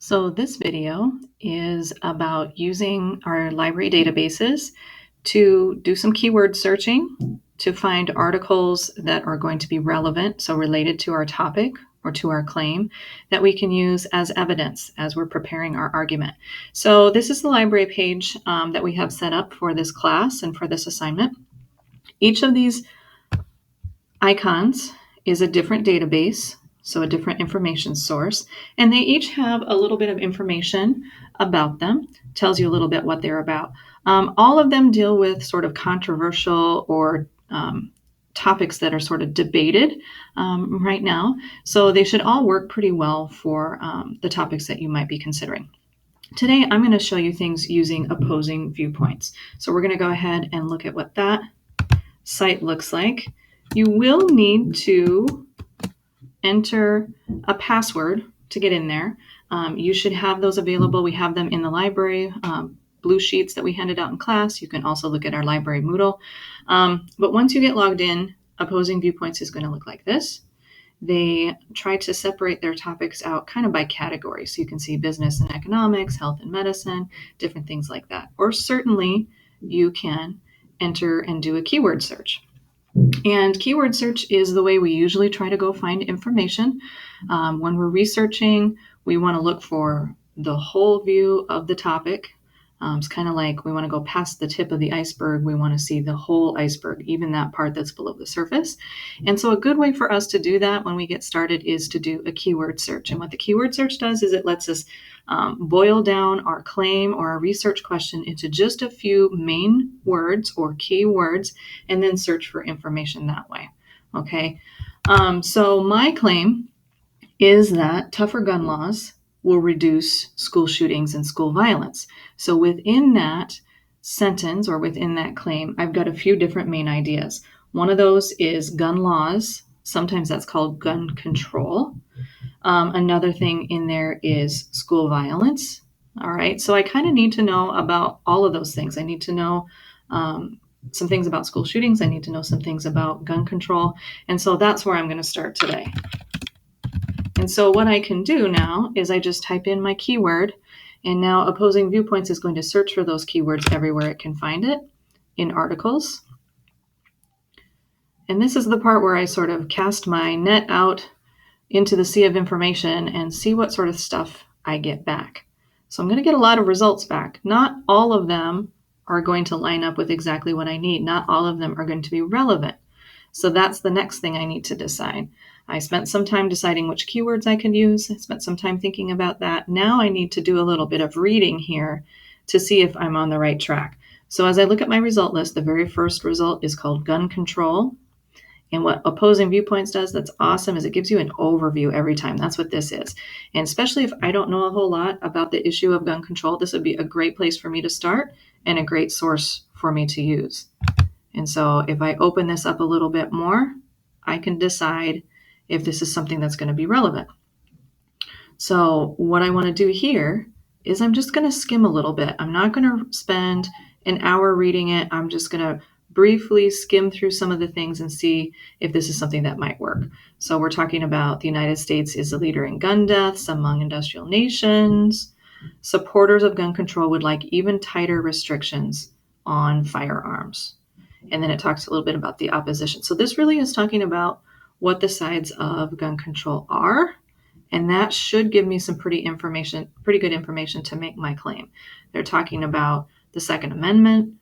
So this video is about using our library databases to do some keyword searching to find articles that are going to be relevant, so related to our topic or to our claim, that we can use as evidence as we're preparing our argument. So this is the library page that we have set up for this class and for this assignment. Each of these icons is a different database, so a different information source, and they each have a little bit of information about them, tells you a little bit what they're about. All of them deal with sort of controversial or topics that are sort of debated right now, so they should all work pretty well for the topics that you might be considering. Today, I'm going to show you things using opposing viewpoints. So we're going to go ahead and look at what that site looks like. You will need to enter a password to get in there. You should have those available. We have them in the library, blue sheets that we handed out in class. You can also look at our library Moodle. But once you get logged in, opposing viewpoints is going to look like this. They try to separate their topics out kind of by category. So you can see business and economics, health and medicine, different things like that. Or certainly you can enter and do a keyword search. And keyword search is the way we usually try to go find information. When we're researching, we want to look for the whole view of the topic. It's kind of like we want to go past the tip of the iceberg. We want to see the whole iceberg, even that part that's below the surface. And so a good way for us to do that when we get started is to do a keyword search. And what the keyword search does is it lets us boil down our claim or our research question into just a few main words or key words, and then search for information that way. Okay, so my claim is that tougher gun laws will reduce school shootings and school violence. So within that sentence or within that claim, I've got a few different main ideas. One of those is gun laws. Sometimes that's called gun control. Another thing in there is school violence. All right, so I kind of need to know about all of those things. I need to know some things about school shootings. I need to know some things about gun control. And so that's where I'm going to start today. And so what I can do now is I just type in my keyword, and now opposing viewpoints is going to search for those keywords everywhere it can find it in articles. And this is the part where I sort of cast my net out into the sea of information and see what sort of stuff I get back. So I'm going to get a lot of results back. Not all of them are going to line up with exactly what I need. Not all of them are going to be relevant. So that's the next thing I need to decide. I spent some time deciding which keywords I can use. I spent some time thinking about that. Now I need to do a little bit of reading here to see if I'm on the right track. So as I look at my result list, the very first result is called gun control. And what opposing viewpoints does that's awesome is it gives you an overview every time. That's what this is. And especially if I don't know a whole lot about the issue of gun control, this would be a great place for me to start and a great source for me to use. And so if I open this up a little bit more, I can decide if this is something that's going to be relevant. So what I want to do here is I'm just going to skim a little bit. I'm not going to spend an hour reading it. I'm just going to briefly skim through some of the things and see if this is something that might work. So we're talking about the United States is a leader in gun deaths among industrial nations. Supporters of gun control would like even tighter restrictions on firearms. And then it talks a little bit about the opposition. So this really is talking about what the sides of gun control are, and that should give me some pretty good information to make my claim. They're talking about the Second Amendment,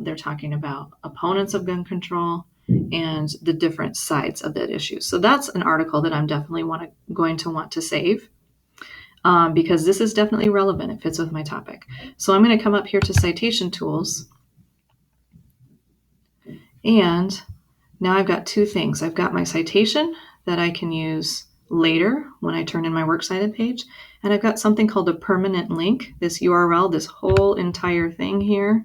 they're talking about opponents of gun control, and the different sides of that issue. So that's an article that I'm definitely going to want to save because this is definitely relevant. It fits with my topic. So I'm going to come up here to citation tools, and now I've got two things. I've got my citation that I can use later when I turn in my works cited page, and I've got something called a permanent link, this URL, this whole entire thing here.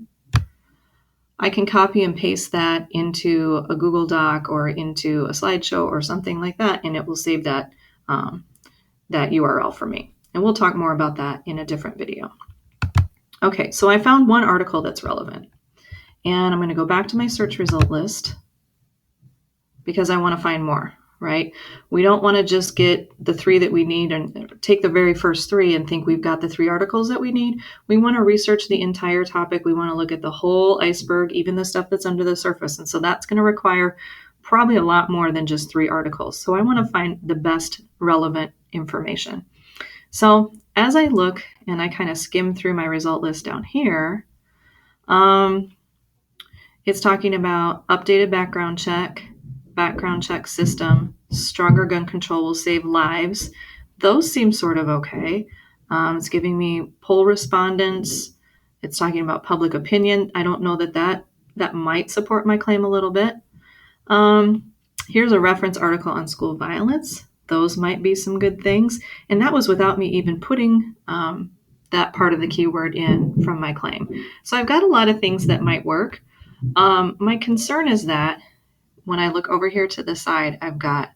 I can copy and paste that into a Google Doc or into a slideshow or something like that, and it will save that URL for me. And we'll talk more about that in a different video. Okay, so I found one article that's relevant, and I'm going to go back to my search result list because I want to find more. right? We don't want to just get the 3 that we need and take the very first 3 and think we've got the 3 articles that we need. We want to research the entire topic. We want to look at the whole iceberg, even the stuff that's under the surface. And so that's going to require probably a lot more than just 3 articles. So I want to find the best relevant information. So as I look and I kind of skim through my result list down here, it's talking about updated background check system, stronger gun control will save lives. Those seem sort of okay. It's giving me poll respondents. It's talking about public opinion. I don't know that might support my claim a little bit. Here's a reference article on school violence. Those might be some good things. And that was without me even putting that part of the keyword in from my claim. So I've got a lot of things that might work. My concern is that when I look over here to the side, I've got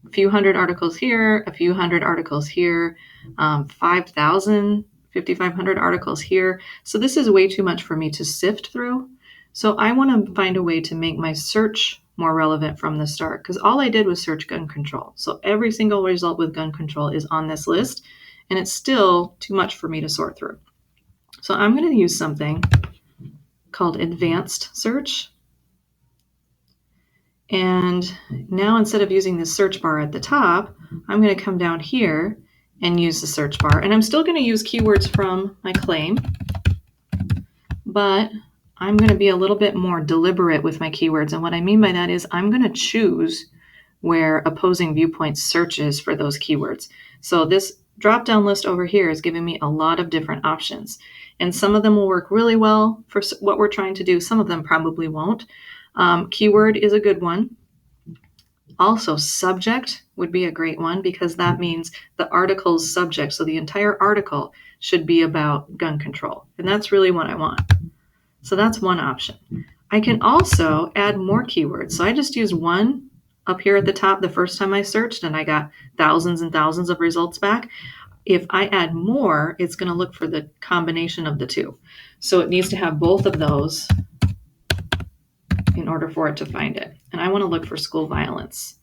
a few hundred articles here, a few hundred articles here, 5,000, 5,500 articles here. So this is way too much for me to sift through. So I want to find a way to make my search more relevant from the start, because all I did was search gun control. So every single result with gun control is on this list, and it's still too much for me to sort through. So I'm going to use something called advanced search. And now instead of using the search bar at the top, I'm going to come down here and use the search bar. And I'm still going to use keywords from my claim, but I'm going to be a little bit more deliberate with my keywords. And what I mean by that is I'm going to choose where opposing viewpoints searches for those keywords. So this drop-down list over here is giving me a lot of different options. And some of them will work really well for what we're trying to do. Some of them probably won't. Keyword is a good one. Also, subject would be a great one, because that means the article's subject. So the entire article should be about gun control. And that's really what I want. So that's one option. I can also add more keywords. So I just used one up here at the top the first time I searched, and I got thousands and thousands of results back. If I add more, it's going to look for the combination of the two. So it needs to have both of those in order for it to find it. And I want to look for school violence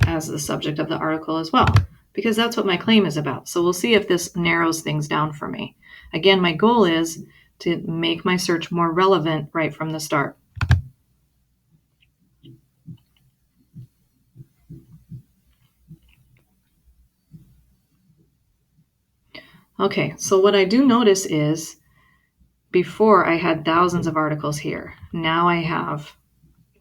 as the subject of the article as well, because that's what my claim is about. So we'll see if this narrows things down for me. Again, my goal is to make my search more relevant right from the start. Okay, so what I do notice is before I had thousands of articles here. Now I have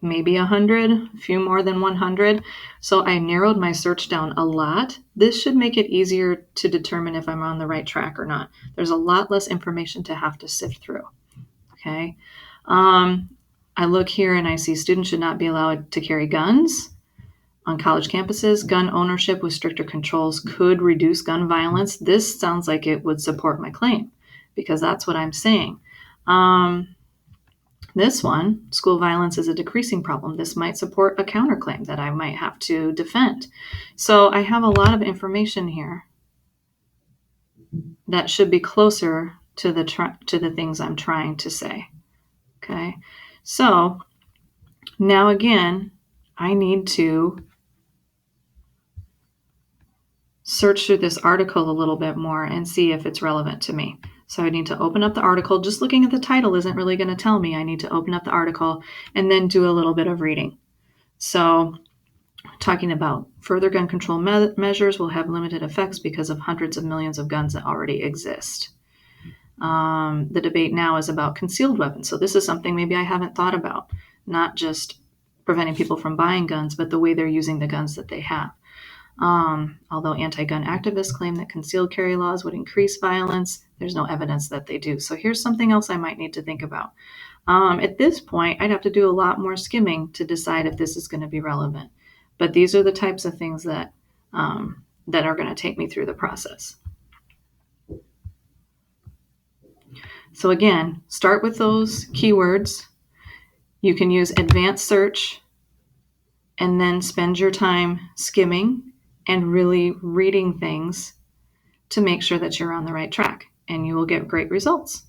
maybe 100, a few more than 100. So I narrowed my search down a lot. This should make it easier to determine if I'm on the right track or not. There's a lot less information to have to sift through. Okay. I look here and I see students should not be allowed to carry guns on college campuses. Gun ownership with stricter controls could reduce gun violence. This sounds like it would support my claim, because that's what I'm saying. This one, school violence is a decreasing problem. This might support a counterclaim that I might have to defend. So I have a lot of information here that should be closer to the things I'm trying to say. Okay, so now again, I need to search through this article a little bit more and see if it's relevant to me. So I need to open up the article. Just looking at the title isn't really going to tell me. I need to open up the article and then do a little bit of reading. So talking about further gun control measures will have limited effects because of hundreds of millions of guns that already exist. The debate now is about concealed weapons. So this is something maybe I haven't thought about, not just preventing people from buying guns, but the way they're using the guns that they have. Although anti-gun activists claim that concealed carry laws would increase violence, there's no evidence that they do. So here's something else I might need to think about. At this point, I'd have to do a lot more skimming to decide if this is going to be relevant. But these are the types of things that are going to take me through the process. So again, start with those keywords. You can use advanced search and then spend your time skimming and really reading things to make sure that you're on the right track, and you will get great results.